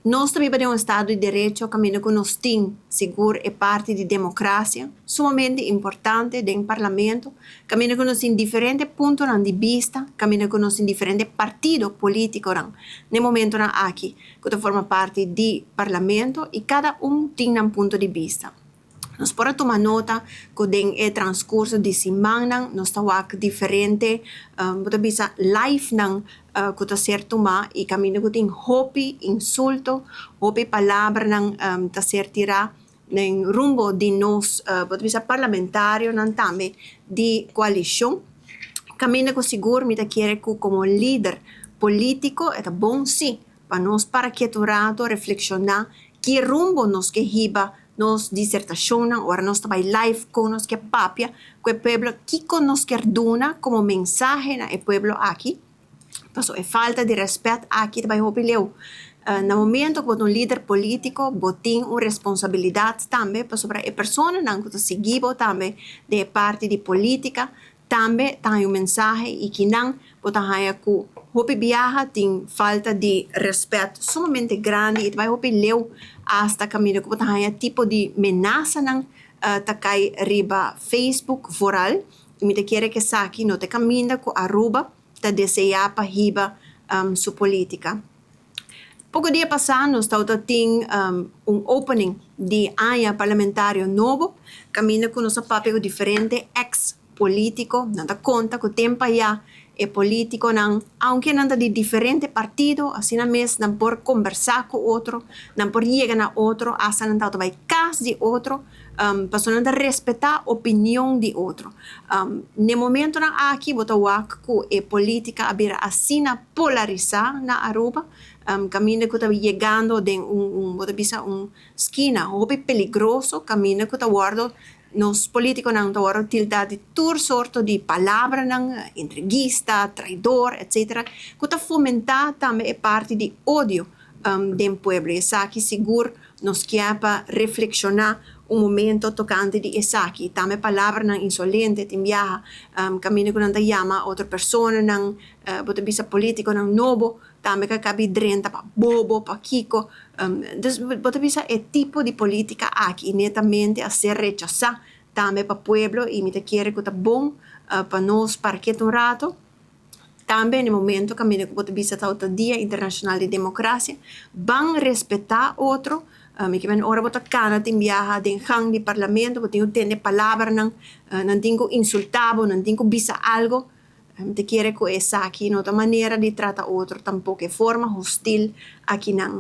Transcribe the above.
Nós vivemos em um Estado de Direito, caminho que nós temos, seguro, é parte de democracia, sumamente importante dentro do parlamento, caminho que nós temos diferentes pontos de vista, caminho que nós temos diferentes partidos políticos, no momento aqui, que forma parte do parlamento, e cada tem um ponto de vista. Nós podemos tomar nota que dentro do transcurso de semana, nós estamos diferente, bisa live nang que está certo tomar e caminho que tem hopi insulto, hopi palavra nang está certo tirar em rumbo de nós, bisa parlamentário nang também de coalição. Caminho que seguro me quer que como líder político é bom sim, para nós para que rato reflexionar que rumbo nós que riba nos dissertação, ora nós estamos live com nós que papia, que o pueblo que nos quer dona como mensagem na pueblo aqui. Então, é falta de respeito aqui também opileu. No momento que um líder político tem uma responsabilidade também sobre a pessoa que seguir também de parte de política, também tem uma mensagem e que não pode que hopi viaja tem falta de respeito sumamente grande e vai hopi leu hasta caminho que pode tipo de ameaça não takai riba Facebook foral e me te quer que saque no te caminho com Aruba te deseja para riba sua política. Pouco dia passado, nós temos opening de área parlamentário novo, caminho com nosso papel diferente, ex-político, não dá conta que o tempo já é político, não, aunque não de diferente partido, assim mesmo, não por conversar com outro, não por chegar a outro, assim não vai caso de outro, para não respeitar a opinião de outro. No momento aqui, vou que a política abrir assim polarizar na Aruba, caminho que está chegando de esquina, ou peligroso, caminho que está guardando nos políticos não estão tilda de toda sorte de palavras, entrevista, traidor, etc. Que está fomentar também parte de ódio do povo. Essa aqui seguro nos quer para reflexionar momento tocante de essa aqui. Também palavras insolentes, enviar caminho que não te chama outra pessoa, não pode ser político, não novo, também que cabe drenta para bobo, para kiko. Pode ser o tipo de política aqui, netamente a ser rechazada também para o povo e me quer que está bom para nós, para que um rato. Também no momento caminho que pode ser o Dia Internacional de Democracia, vão respeitar outro. Que ben ora bota cana tem viaja den hang de parlamento, botinho tem palavra não tenho insultado, não tenho bisa algo, te quer que essa aqui, outra maneira de tratar outro, tampouco é forma hostil aqui não.